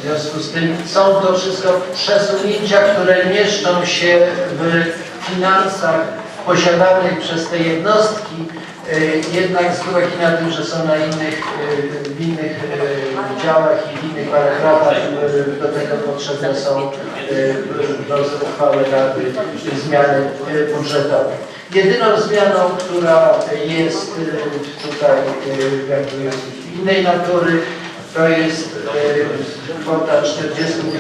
W związku z tym są to wszystko przesunięcia, które mieszczą się w finansach posiadanych przez te jednostki, jednak z uwagi na tym, że są na w innych działach i w innych paragrafach, do tego potrzebne są do uchwały Rady zmiany budżetowe. Jedyną zmianą, która jest tutaj jakby innej natury, to jest kwota 40 000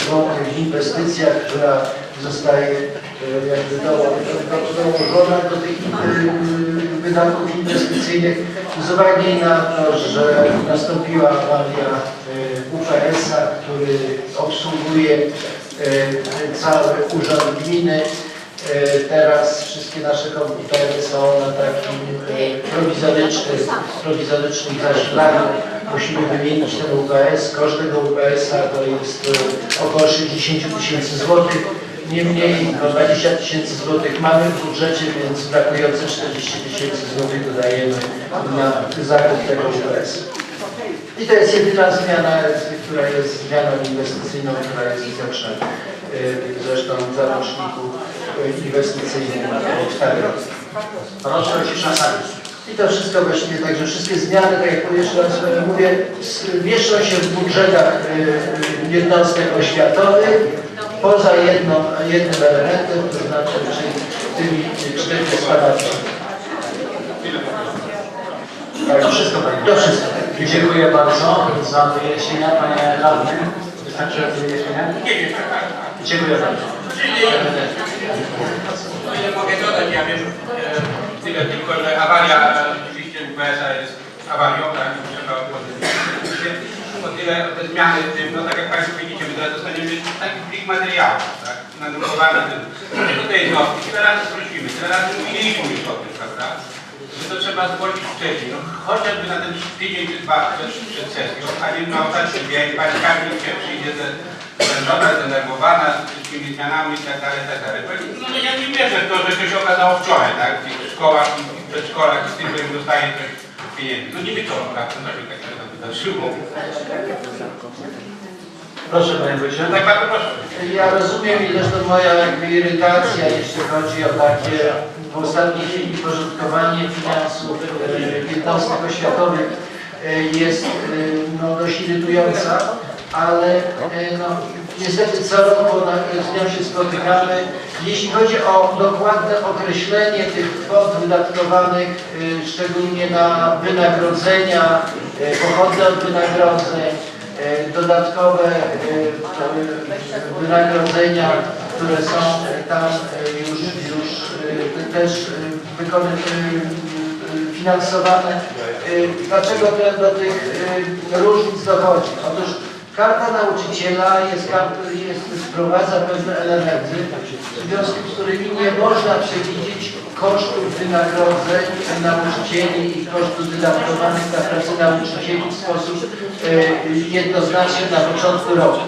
złotych w inwestycjach, która zostaje jakby dołożona do tych wydatków inwestycyjnych z uwagi na to, że nastąpiła awaria UPS-a, który obsługuje cały urząd gminy. Teraz wszystkie nasze komputery są na takim prowizorycznym zasilaniu. Musimy wymienić ten UPS. Koszt tego UPS-a to jest około 60 000 złotych. Niemniej 20 000 złotych mamy w budżecie, więc brakujące 40 000 złotych dodajemy na zakup tego UPS. I to jest jedyna zmiana, która jest zmianą inwestycyjną, która jest widoczna zresztą w załączniku inwestycyjnym w targu. Proszę o ciszę na sali. I to wszystko właściwie, także wszystkie zmiany, tak jak jeszcze raz mówię, mieszczą się w budżetach jednostek oświatowych, poza jednym elementem, to znaczy tymi 4 składami. To wszystko, Panie. To wszystko. Dziękuję bardzo za wyjaśnienia, Panie Radny. Wystarczające wyjaśnienia? Dziękuję bardzo. Nie mogę dodać, ja wiem tyle tylko, że awaria oczywiście UPS-a jest awarią, tak, trzeba odpowiedzieć. O tyle te zmiany w tym, no tak jak Państwo widzicie, my teraz dostaniemy taki plik materiałów, tak, nadrukowany tym. Do tej jednostki, tyle razy prosimy, tyle razy mówiliśmy już o tym, prawda, że to trzeba zgłosić wcześniej, no chociażby na ten tydzień czy 2 przed sesją, a nie na ostatni dzień, Pani każdy się przyjdzie zmęczona, zdenerwowana z wszystkimi zmianami i tak dalej, tak dalej. No ja nie wierzę w to, że to się okazało wczoraj, tak? W tych szkołach i przedszkolach i z tym, że im dostaje coś pieniędzy. No niby to, prawda? No się tak wydarzyło. Proszę, Panie Wójcie. Tak bardzo proszę. Ja rozumiem i zresztą moja jakby irytacja, jeśli chodzi o takie w ostatniej chwili porządkowanie finansów jednostek oświatowych jest no, dość irytująca, ale no, niestety co roku z nią się spotykamy. Jeśli chodzi o dokładne określenie tych kwot wydatkowanych, szczególnie na wynagrodzenia, pochodne od wynagrodzeń, dodatkowe wynagrodzenia, które są tam już też finansowane. Dlaczego do tych różnic dochodzi? Otóż karta nauczyciela wprowadza pewne elementy, w związku z którymi nie można przewidzieć kosztów wynagrodzeń nauczycieli i kosztów wydatkowanych na pracę nauczycieli w sposób jednoznaczny na początku roku.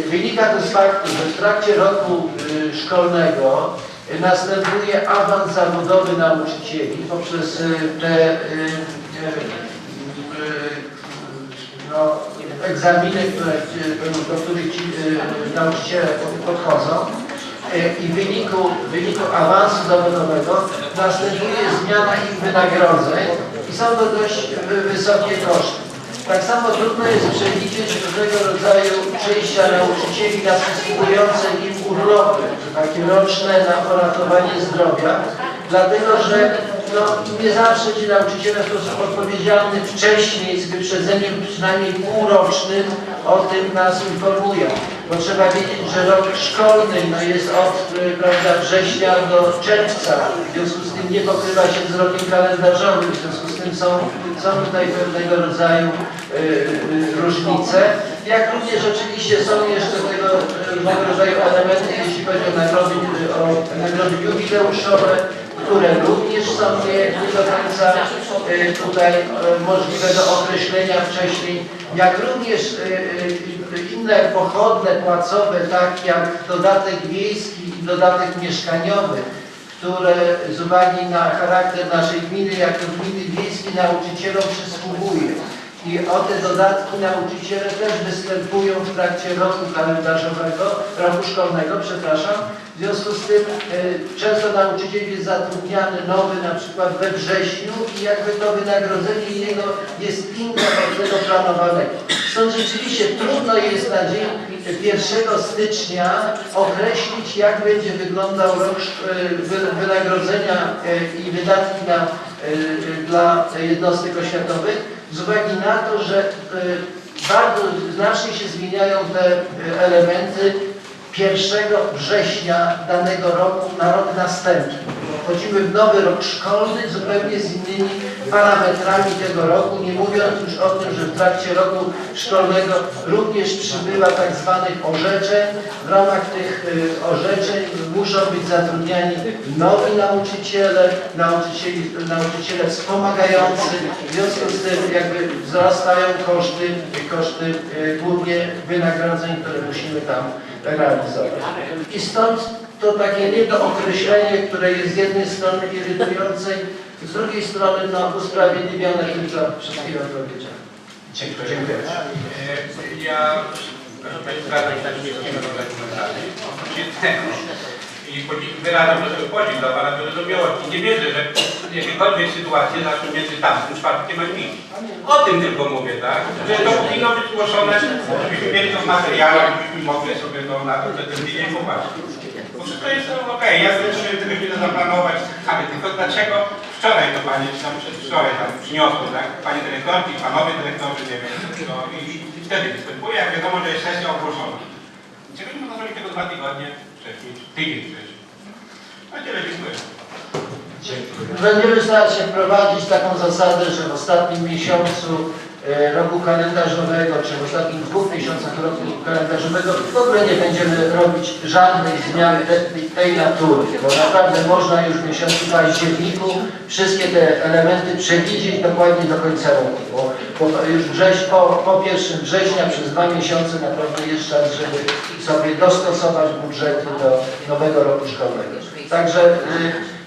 Wynika to z faktu, że w trakcie roku szkolnego następuje awans zawodowy nauczycieli poprzez te no, egzaminy, do których ci nauczyciele podchodzą. I w wyniku awansu zawodowego następuje zmiana ich wynagrodzeń i są to dość wysokie koszty. Tak samo trudno jest przewidzieć różnego rodzaju przejścia nauczycieli na przysługujące im urlopy, takie roczne na poratowanie zdrowia, dlatego że no, nie zawsze ci nauczyciele w sposób odpowiedzialny wcześniej, z wyprzedzeniem przynajmniej półrocznym o tym nas informują. Bo trzeba wiedzieć, że rok szkolny no, jest od września do czerwca, w związku z tym nie pokrywa się z rokiem kalendarzowym, w związku z tym są tutaj pewnego rodzaju różnice. Jak również oczywiście są jeszcze tego różnego rodzaju elementy, jeśli chodzi o nagrody jubileuszowe, które również są nie do końca tutaj możliwe do określenia wcześniej, jak również inne pochodne płacowe, tak jak dodatek wiejski i dodatek mieszkaniowy, które z uwagi na charakter naszej gminy, jako gminy wiejskiej nauczycielom przysługuje. I o te dodatki nauczyciele też występują w trakcie roku kalendarzowego, roku szkolnego, przepraszam. W związku z tym często nauczyciel jest zatrudniany nowy na przykład we wrześniu i jakby to wynagrodzenie jego jest inne od tego planowanego. Stąd rzeczywiście trudno jest na dzień 1 stycznia określić, jak będzie wyglądał rok wynagrodzenia i wydatki dla jednostek oświatowych, z uwagi na to, że bardzo znacznie się zmieniają te elementy 1 września danego roku na rok następny. Wchodzimy w nowy rok szkolny zupełnie z innymi parametrami tego roku, nie mówiąc już o tym, że w trakcie roku szkolnego również przybywa tak zwanych orzeczeń. W ramach tych orzeczeń muszą być zatrudniani nowi nauczyciele, nauczyciele wspomagający. W związku z tym jakby wzrastają koszty głównie wynagrodzeń, które musimy tam realizować. I stąd to takie niedookreślenie, które jest z jednej strony irytujące, z drugiej strony usprawiedliwione tym, co przed chwilą powiedziałem. Dziękuję. Ja zgadzam się z wszystkimi argumentami. I wyrażam proszę podziw dla Pana wyrozumiałości. Nie wierzę, że jakiekolwiek sytuacje naszą między tamtym czwartkiem a dziś. O tym tylko mówię, tak? Że to powinno być zgłoszone, żebyśmy mieli to w materiałach, żebyśmy mogli sobie to na to tydzień popatrzeć. Bo wszystko jest okej. Ja sobie tego chwilę zaplanować, ale tylko dlaczego wczoraj to Pani, czy tam przedwczoraj tam przyniosło, tak? Panie dyrektorki, Panowie dyrektorzy, nie wiem, no, i wtedy występuje, jak wiadomo, że jest sesja ogłoszona. Dlaczego nie można zrobić tego 2 tygodnie wcześniej, tydzień wcześniej? No tyle, dziękuję. Będziemy starać się wprowadzić taką zasadę, że w ostatnim miesiącu roku kalendarzowego, czy w ostatnich 2 miesiącach roku kalendarzowego w ogóle nie będziemy robić żadnej zmiany tej natury, bo naprawdę można już w miesiącu październiku wszystkie te elementy przewidzieć dokładnie do końca roku, bo już po 1 września przez 2 miesiące naprawdę jest czas, żeby sobie dostosować budżety do nowego roku szkolnego. Także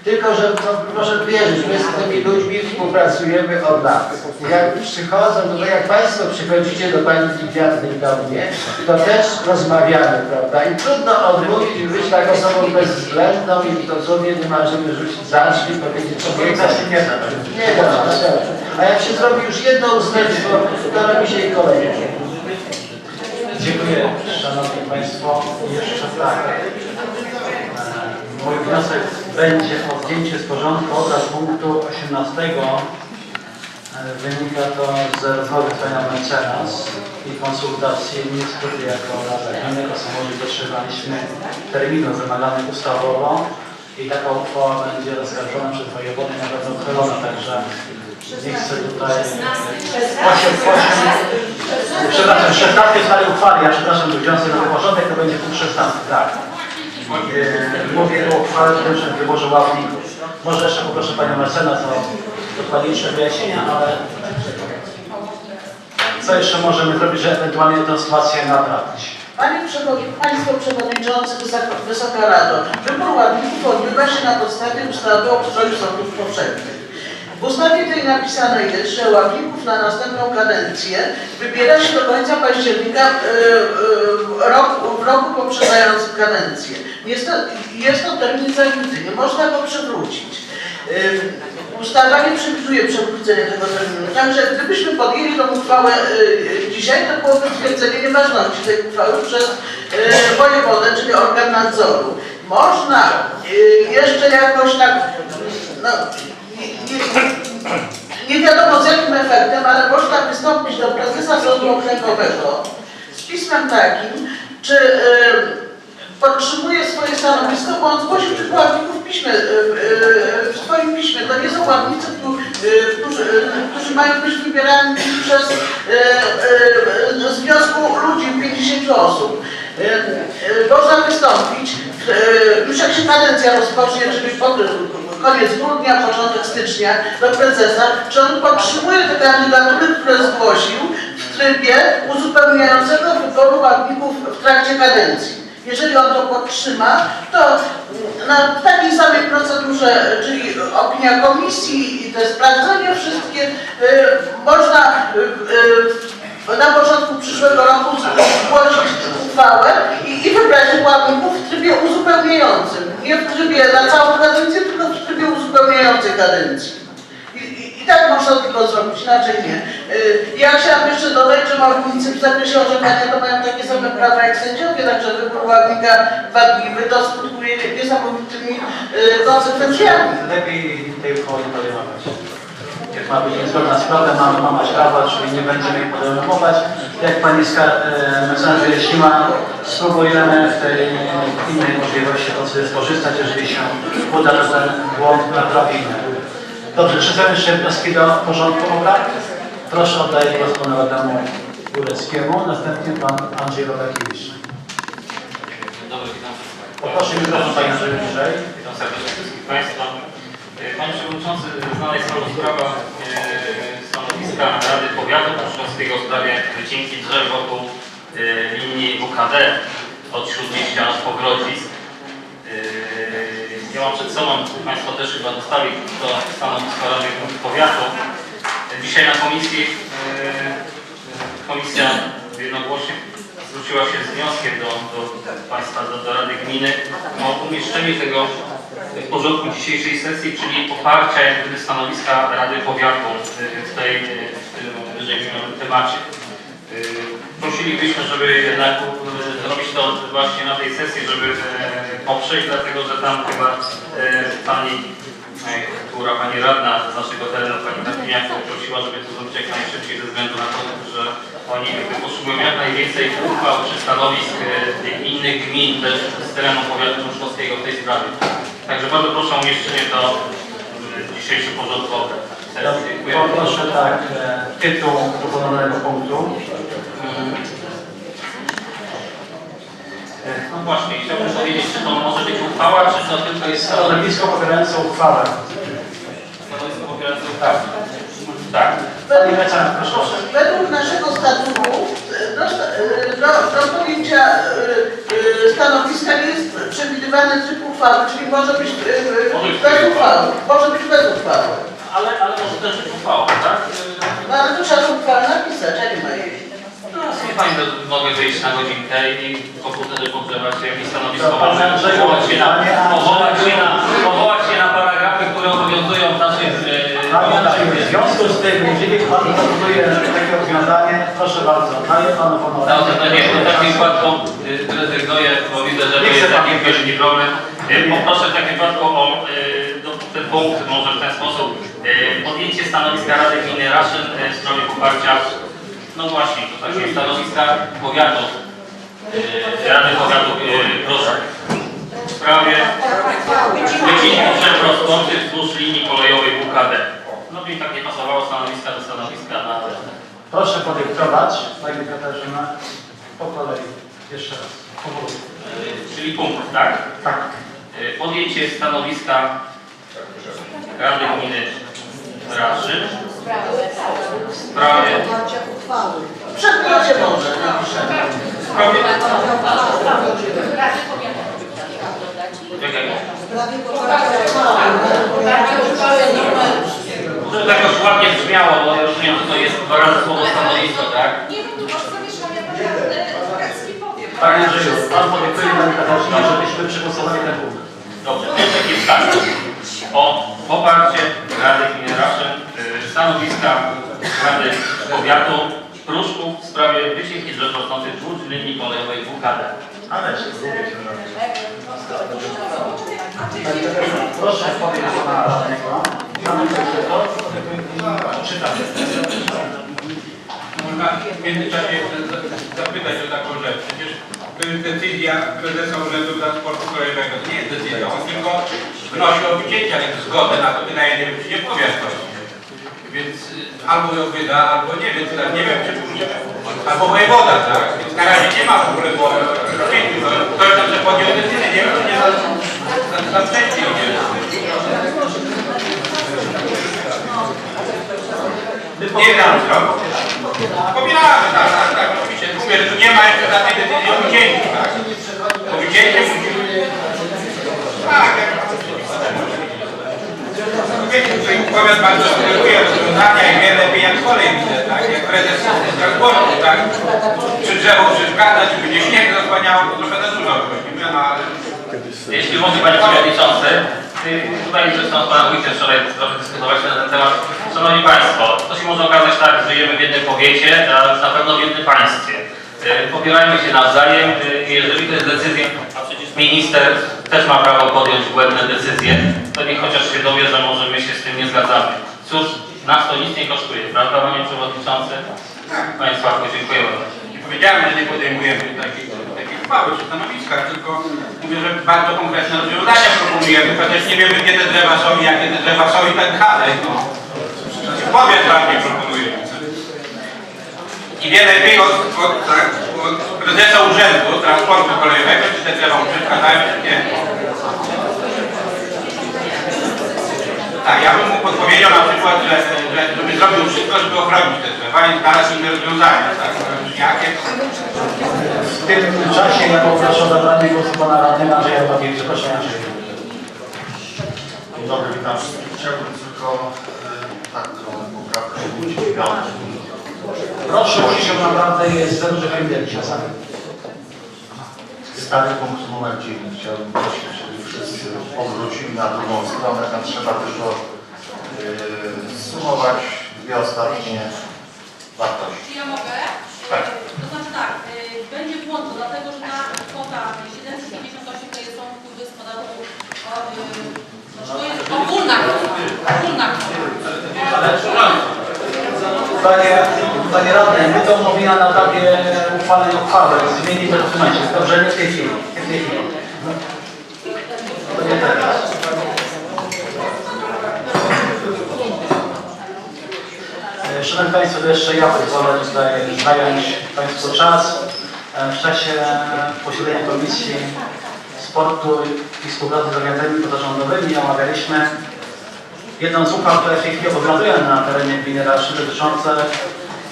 tylko, że proszę wierzyć, my z tymi ludźmi współpracujemy od lat. Jak przychodzą, to jak Państwo przychodzicie do Pani Liwiatnej i do mnie, to też rozmawiamy, prawda? I trudno odmówić i być taką osobą bezwzględną i to sobie nie ma, żeby rzucić za drzwi, powiedzieć, co nie da. Nie da, a jak się zrobi już jedno ustępstwo, to robi się i kolejne. Dziękuję, Szanowni Państwo. Jeszcze tak. Mój wniosek będzie o zdjęcie z porządku obrad punktu 18. Wynika to z rozmowy z Panią Mecenas i konsultacji. Niestety jako Rada Gminy Kosomowi dotrzymaliśmy terminu wymaganych ustawowo i taka uchwała będzie zaskarżona przez wojewodę i nawet uchylona, także nie chcę tutaj... 16 stary uchwały, ja przepraszam, że wziąłem sobie na porządek, to będzie punkt 16, tak. Mówię o uchwale dotyczącej wyborze ławników. Może jeszcze poproszę Panią Mecenas o dokładniejsze wyjaśnienia, ale co jeszcze możemy zrobić, żeby ewentualnie tę sytuację naprawić? Państwo Przewodniczący, Wysoka Rado, wybór ławników odbywa się na podstawie ustawy o ustroju sądów powszechnych. W ustawie tej napisane jest, że ławników na następną kadencję wybiera się do końca października w roku poprzedzającym kadencję. Jest to termin zawity, nie można go przywrócić. Ustawa nie przewiduje przywrócenia tego terminu, także gdybyśmy podjęli tą uchwałę dzisiaj, to byłoby stwierdzenie nieważności tej uchwały przez wojewodę, czyli organ nadzoru. Można jeszcze jakoś tak, no, nie wiadomo z jakim efektem, ale można wystąpić do prezesa Sądu Okręgowego z pismem takim, czy podtrzymuje swoje stanowisko, bo on zgłosił tych ławników w swoim piśmie. To nie są ławnicy, którzy mają być wybierani przez związku ludzi, 50 osób. Można wystąpić, już jak się kadencja rozpocznie, czyli koniec grudnia, początek stycznia, do prezesa, czy on podtrzymuje te kandydatury, które zgłosił w trybie uzupełniającego wyboru ławników w trakcie kadencji. Jeżeli on to podtrzyma, to w takiej samej procedurze, czyli opinia komisji i te sprawdzenia wszystkie, można na początku przyszłego roku zgłosić uchwałę i wybrać ławników w trybie uzupełniającym. Nie w trybie na całą kadencję, tylko w trybie uzupełniającej kadencji. I tak można tylko zrobić, inaczej nie. Ja chciałam jeszcze dodać, że ławnicy w zakresie orzekania to mają takie same prawa jak sędziowie, także wybór ławnika wadliwy to skutkuje niesamowitymi konsekwencjami. Lepiej tej uchwały nie podejmować. Jak ma być niezgodna sprawa, ma mać prawa, czyli nie będziemy jej podejmować. Jak pani mecenas wyjaśniła, spróbujemy w tej innej możliwości to sobie skorzystać, jeżeli się uda, że ten błąd naprawimy. Dobrze, czy są jeszcze wnioski do porządku obrad? Proszę, oddaję głos panu Adamu Góreckiemu, następnie pan Andrzej Robakiewicz. Dzień dobry, witam wszystkich. Poproszę mikrofon panie Andrzeju bliżej. Witam serdecznie wszystkich Państwa. Panie Przewodniczący, znana jest panu sprawa stanowiska Rady Powiatu Pszczółkowskiego w sprawie wycinki drzew wokół linii WKD od Śródmieścia aż po Grodzisk. Ja mam przed sobą, Państwo też chyba dostali to stanowisko Rady Powiatu. Dzisiaj na komisji komisja jednogłośnie zwróciła się z wnioskiem do Państwa, do Rady Gminy o umieszczenie tego w porządku dzisiejszej sesji, czyli poparcia jak gdyby stanowiska Rady Powiatu w tym wyżej wymienionym temacie. Prosilibyśmy, żeby jednak zrobić to właśnie na tej sesji, żeby poprzeć, dlatego że tam chyba pani radna z naszego terenu, pani Martiniak, prosiła, żeby to zrobić jak najszybciej ze względu na to, że oni potrzebują jak najwięcej uchwał czy stanowisk innych gmin też z terenu powiatu pszczółkowskiego w tej sprawie. Także bardzo proszę o umieszczenie to w dzisiejszym porządku obrad. Dziękuję. Poproszę tak, tytuł proponowanego punktu. No właśnie, chciałbym powiedzieć, czy to może być uchwała, czy to tylko jest Stanowisko popierające uchwałę. stanowisko popierające uchwałę? Tak. Pani mecenas, proszę. Według naszego statutu do podjęcia stanowiska nie jest przewidywany tryb uchwały, czyli może być bez uchwały. Może być bez uchwały. Ale może też być uchwała, tak? No ale to trzeba uchwałę napisać, a nie ma jej. No, nie Pani, mogę wyjść na godzinkę i komputery pogrzewać jakieś stanowisko, To pan Andrzej, powołać się na paragrafy, które obowiązują w naszych... Panie Andrzeju, w związku z tym, jeżeli pan proponuje takie rozwiązanie, proszę bardzo, daję panu honorę. No to nie, to w takim wypadku rezygnuję, bo widzę, że to jest taki wielki problem. Poproszę w takim wypadku o ten punkt, może w ten sposób, podjęcie stanowiska Rady Gminy Raszyn w sprawie poparcia, no właśnie, to takie stanowiska powiatu, Rady Powiatu proszę, w sprawie wycinki drzew rosnących wzdłuż linii kolejowej WKD. No i tak nie pasowało stanowiska do stanowiska na... Proszę podyktować, pani Katarzyna, po kolei, jeszcze raz, powolutku. Czyli punkt, tak? Tak. Podjęcie stanowiska Rady Gminy Raszyn w sprawie... W przedmiocie może napiszemy. To tak już ładnie brzmiało, bo ja rozumiem, że to jest dwa razy słowo stanowisko, tak? Nie wiem, tu masz zamieszania, ja powiem. Panie Andrzeju, pan podyktuje pani Katarzyna, żebyśmy przegłosowali ten punkt. Dobrze, wniosek jest taki. O poparcie Rady Gminy Raszyn, stanowiska Rady Powiatu Pruszków w sprawie wycinki drzew rosnących wzdłuż linii kolejowej WKD. Ale się proszę powiedzieć pana radnego. Czytamy. Można w międzyczasie jeszcze zapytać o taką rzecz. Przecież to jest decyzja prezesa Urzędu Transportu Kolejowego. To nie jest decyzja, on tylko wnosi o wycięcie, ale zgodę na to wydaje, nie wiem, czy nie powiat ktoś. Więc albo ją wyda, albo nie, więc nie wiem, czy albo wojewoda, tak? Więc na razie nie ma w ogóle głowy robieniu. Ktoś tam podjął decyzję, nie wiem, czy nie za wcześnie idzie. Nie znam sprawy. Pobieramy, tak, oczywiście. Mówię, że tu nie ma jeszcze takiej decyzji o wycięciu, tak? powiat bardzo sugeruje rozwiązania i wiele lepiej jak kolej widzę, tak? Jak prezes transportu, tak? Czy drzewo przeszkadza, czy będzie śnieg zasłaniało, to trochę za dużo wychodzimy, no ale... Jeśli mogę, Panie Przewodniczący, tutaj zresztą z Panem Wójtem wczoraj trochę dyskutowaliśmy na ten temat. Szanowni Państwo, to się może okazać tak, że żyjemy w jednym powiecie, a na pewno w jednym państwie. Popierajmy się nawzajem, jeżeli to jest decyzja, a przecież minister też ma prawo podjąć błędne decyzje, to niech chociaż się dowie, że może my się z tym nie zgadzamy. Cóż, nas to nic nie kosztuje, prawda, Panie Przewodniczący? Panie Sławku, dziękuję bardzo. Nie powiedziałem, że nie podejmujemy takiej uchwały czy stanowiska, tylko mówię, że bardzo konkretne rozwiązania proponujemy, chociaż nie wiemy, gdzie te drzewa są i jakie te drzewa są i tak dalej. No. Powiat bardziej proponuje. I wiele lepiej od prezesa Urzędu Transportu Kolejowego, czy te drzewa mu przeszkadzają, czy nie. Tak, ja bym mu podpowiedział na przykład, żeby zrobił wszystko, żeby ochronić te drzewa i znaleźć inne rozwiązania, tak? Jakie? W tym czasie ja poproszę o zabranie głosu pana radnego Andrzeja Babiewicza. Proszę Andrzeju. Dzień dobry, witam wszystkich. Chciałbym tylko taką poprawkę zgłosić. Proszę, ciszę, naprawdę jest za dużo chętnych czasami. Stary punkt numer 9. Chciałbym prosić, żeby wszyscy odwrócili na drugą stronę. Tam trzeba tylko zsumować dwie ostatnie wartości. Czy ja mogę? Tak. To znaczy tak, będzie błąd, dlatego że ta kwota 758 to są wpływy z podatku to jest ogólna kwota. Panie radny, my to mówimy na etapie uchwalenia uchwały. Zmieni to w tym momencie. Dobrze, nie w tej chwili. Nie w tej chwili. To nie teraz. Szanowni Państwo, to jeszcze ja pozwolę tutaj zająć Państwu czas. W czasie posiedzenia Komisji Sportu i Współpracy z organizacjami pozarządowymi omawialiśmy jedną z uchwał, które w tej chwili obowiązują na terenie gminy Raszyn, dotyczące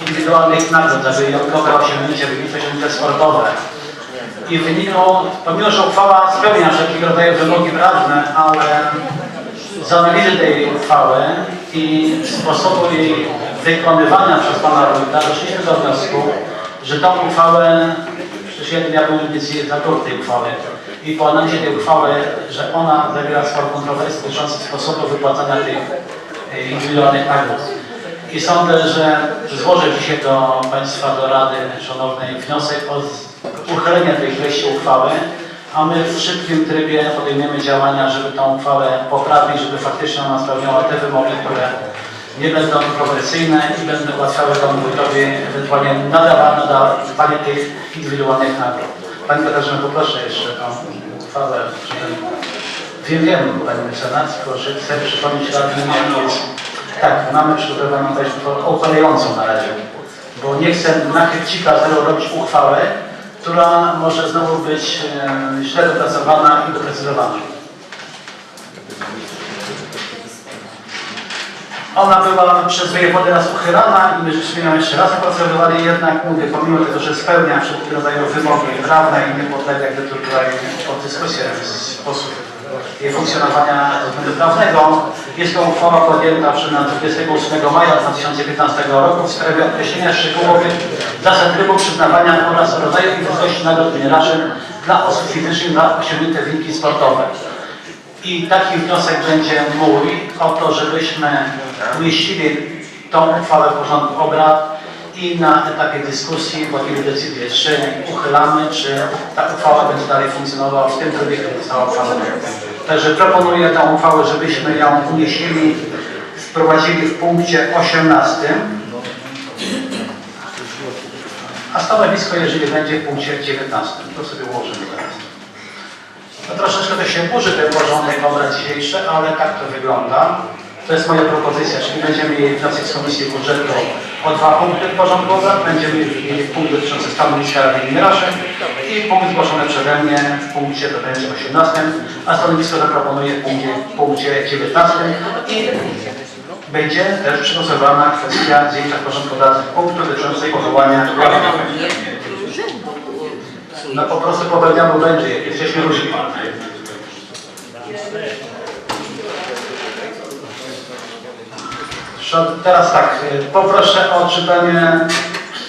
indywidualnych nagród za wyjątkowe osiągnięcia, wybitne osiągnięcia sportowe. I w wyniku, pomimo że uchwała spełnia wszelkiego rodzaju wymogi prawne, ale z analizy tej uchwały i sposobu jej wykonywania przez pana wójta doszliśmy do wniosku, że tą uchwałę, przecież ja byłem inicjatorem tej uchwały, i po analizie tej uchwały, że ona zawiera sporo kontrowersji dotyczących sposobu wypłacania tych indywidualnych nagród. I sądzę, że złożę dzisiaj do Państwa, do Rady Szanownej wniosek o uchylenie tej treści uchwały, a my w szybkim trybie podejmiemy działania, żeby tą uchwałę poprawić, żeby faktycznie ona spełniała te wymogi, które nie będą kontrowersyjne i będą ułatwiały panu wójtowi ewentualnie nadawanie tych indywidualnych nagród. Pani Katarzyna, poproszę jeszcze o uchwałę. Wiem, Pani Mecenas, proszę, chcę przypomnieć radnym, tak, mamy przygotowaną uchwalającą na razie, bo nie chcę na chybcika robić uchwałę, która może znowu być źle dopracowana i doprecyzowana. Ona była przez wojewodę raz uchylana i my żeśmy ją jeszcze raz opracowywali, jednak mówię, pomimo tego, że spełnia wszelkiego rodzaju wymogi prawne i nie podlega jakby tutaj pod dyskusję sposób jej funkcjonowania ze względu prawnego, jest to uchwała podjęta przez 28 maja 2015 roku w sprawie określenia szczegółowych zasad trybu przyznawania oraz rodzaju i wysokości nagród gminy Raszyn dla osób fizycznych za osiągnięte wyniki sportowe. I taki wniosek będzie mój o to, żebyśmy umieścili tą uchwałę w porządku obrad i na etapie dyskusji podjęli decyzję, czy uchylamy, czy ta uchwała będzie dalej funkcjonowała w tym trybie, który została uchwalona. Także proponuję tą uchwałę, żebyśmy ją umieścili, wprowadzili w punkcie 18, a stanowisko, jeżeli będzie w punkcie 19, to sobie ułożymy teraz. No troszeczkę to się burzy ten porządek obrad dzisiejszy, ale tak to wygląda. To jest moja propozycja, czyli będziemy mieli wniosek z Komisji Budżetu o 2 punkty w porządku obrad, będziemy mieli punkt dotyczący stanowiska Rady Gminy Raszyn i punkt zgłoszony przeze mnie w punkcie, to będzie 18, a stanowisko zaproponuję w punkcie 19 i będzie też przegłosowana kwestia zdjęcia w porządku obrad punktu dotyczącej powołania Rady. No po prostu popełniamy będzie, jesteśmy różni. Teraz tak, poproszę o czytanie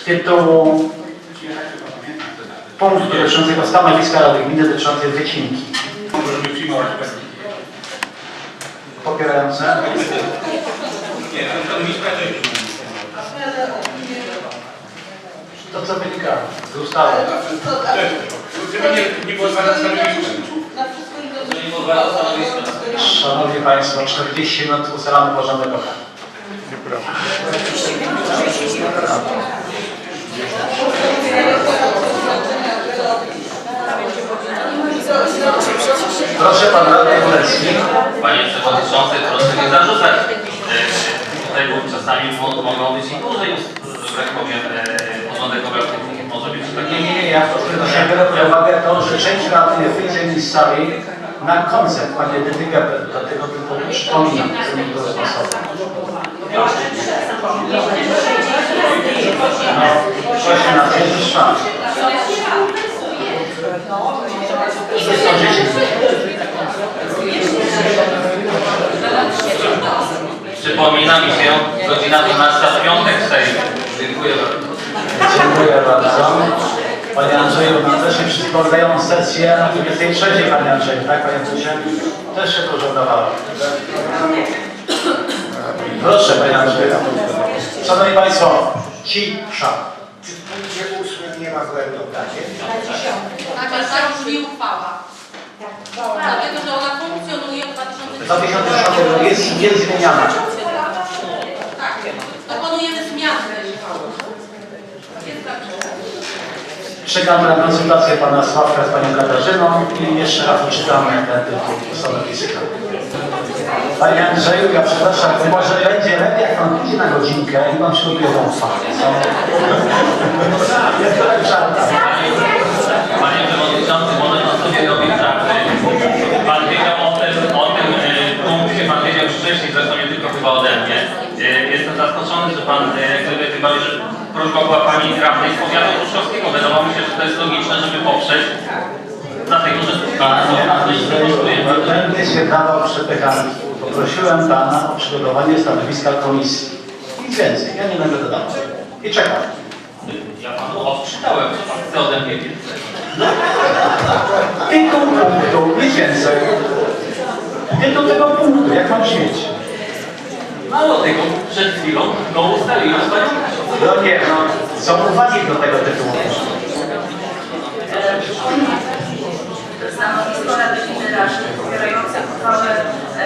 tytułu punktu dotyczącego stanowiska Rady Gminy dotyczącej wycinki. Możemy przyjmować. Popierające? Nie, ale stanowiska To co wynika z ustawy. żeby nie było dwa stanowiska. Szanowni Państwo, 40 minut ustalamy porządek obrad. Proszę Pan Radny Królewski. Panie Przewodniczący, proszę nie zarzucać. Tutaj bo czasami mogą być i dłużej, że tak powiem, porządek obrad może być taki. Nie, ja biorę uwagę to, że część radnych wyjdzie mi z sali na koncert, Panie Dydykę, dlatego tylko przypominam, że nie było sposobu. No, coś na to jest szans. Przypomina mi się godzina 12 w piątek w Sejmie. Dziękuję bardzo. Dziękuję bardzo. Panie Andrzeju, mam też się przypominają sesję na 23, Panie Andrzeju, tak Panie Andrzeju? Też się dużo dawało. Proszę Panie Andrzeju. Szanowni Państwo, cisza. Nie ma błędu, tak? Tak brzmi uchwała. Dlatego, że ona funkcjonuje od 2010 2010 roku jest niezmieniana. Tak, dokonujemy zmian w tej uchwale. Jest tak. Czekam na konsultację Pana Sławka z Panią Katarzyną i jeszcze raz odczytamy ten tytuł stanowiska. Panie Andrzeju, ja przepraszam, może będzie lepiej, jak Pan pójdzie na godzinkę i Pan przygotuje uchwałę. Jest to tak żarta. Panie Przewodniczący, może Pan sobie robić żarty. Pan wiedział o tym punkcie, Pan wiedział wcześniej, zresztą nie tylko chyba ode mnie. Jestem zaskoczony, że Pan gdyby chyba, że prośba była Pani radnej z powiatu ruszowskiego. Wydawało mi się, że to jest logiczne, żeby poprzeć. Dlatego, że Będę się dawał przepychanki. Poprosiłem Pana o przygotowanie stanowiska komisji. Nic więcej, ja nie będę dodawał. I czekam. ja Panu odczytałem, co Pan chce ode mnie więcej. Tytuł punktu, nic więcej. Tytuł tego punktu, jak mam brzmieć? Mało tego, przed chwilą go ustaliłem z Panią. No nie, no, są uwagi do tego tytułu. Stanowisko Rady Gminy Raszyn popierające uchwałę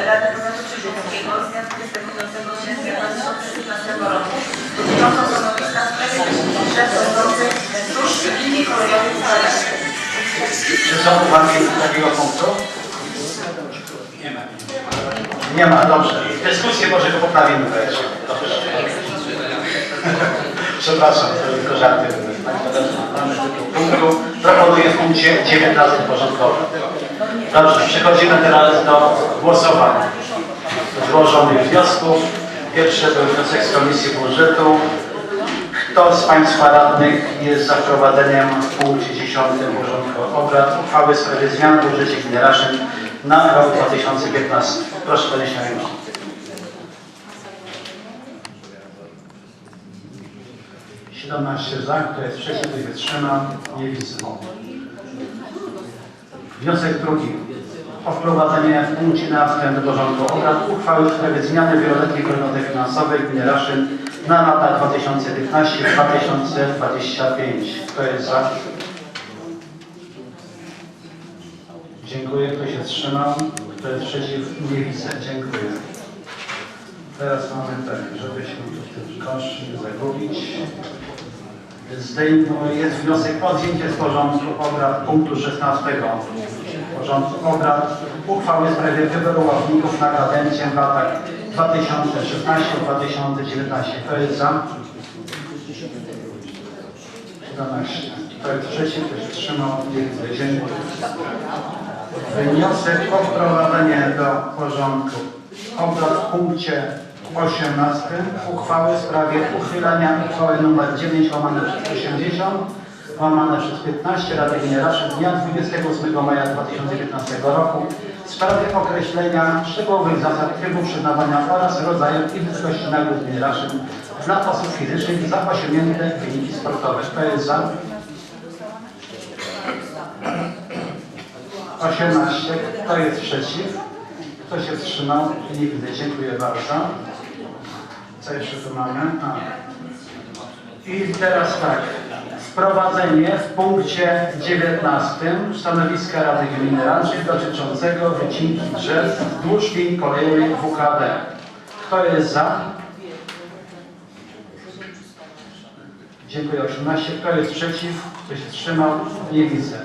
Rady Powiatu Krzyżówskiego z dnia 29 sierpnia 2015 roku dotyczącą stanowiska w sprawie wyścignięcia sądzących wzdłuż linii kolejowej w Paryżu. Czy są uwagi do takiego punktu? Nie ma. Nie ma, dobrze. Dyskusję może go poprawimy wreszcie. Przepraszam, to tylko żarty. Mamy tytuł punktu. Proponuję w punkcie 19 porządkowym. Dobrze, przechodzimy teraz do głosowania. Złożonych wniosków. Pierwszy był wniosek z Komisji Budżetu. Kto z Państwa radnych jest za wprowadzeniem w punkcie 10 porządku obrad uchwały w sprawie zmian w budżecie gminy Raszyn na rok 2015? Proszę podnieść rękę. Za, kto jest przeciw, kto się wstrzymał, nie widzę. Wniosek drugi. O wprowadzenie w punkcie na wstęp do porządku obrad uchwały w sprawie zmiany wieloletniej prognozy finansowej gminy Raszyn na lata 2015-2025. Kto jest za? Dziękuję. Kto się wstrzymał? Kto jest przeciw? Nie widzę. Dziękuję. Teraz mamy tak, żeby się tu w tym koszy nie zagubić. Jest wniosek o zdjęcie z porządku obrad punktu 16 porządku obrad uchwały w sprawie wyboru ławników na kadencję w latach 2016-2019. Kto jest za? 17. Kto jest przeciw? Kto się wstrzymał? Dziękuję. Wniosek o wprowadzenie do porządku obrad w punkcie 18 uchwały w sprawie uchylenia uchwały nr 9 /80 przez 15 Rady Gminy Raszyn z dnia 28 maja 2015 roku w sprawie określenia szczegółowych zasad trybu przyznawania oraz rodzaju i wysokości nagród gminy Raszyn dla osób fizycznych za osiągnięte wyniki sportowe. Kto jest za? 18. Kto jest przeciw? Kto się wstrzymał? Nie widzę. Dziękuję bardzo. Co jeszcze tu mamy? I teraz tak. Wprowadzenie w punkcie 19 stanowiska Rady Gminy Raszyn dotyczącego wycinki drzew wzdłuż linii kolejowej WKD. Kto jest za? Dziękuję. 18. Kto jest przeciw? Kto się wstrzymał? Nie widzę.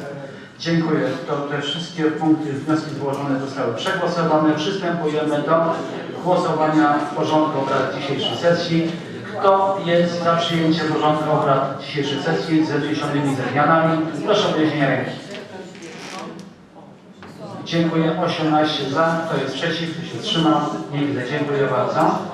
Dziękuję. To te wszystkie punkty, wnioski złożone zostały przegłosowane. Przystępujemy do głosowania w porządku obrad dzisiejszej sesji. Kto jest za przyjęciem porządku obrad dzisiejszej sesji z wniesionymi zmianami? Proszę o podniesienie ręki. Dziękuję. 18 za. Kto jest przeciw? Kto się wstrzymał? Nie widzę. Dziękuję bardzo.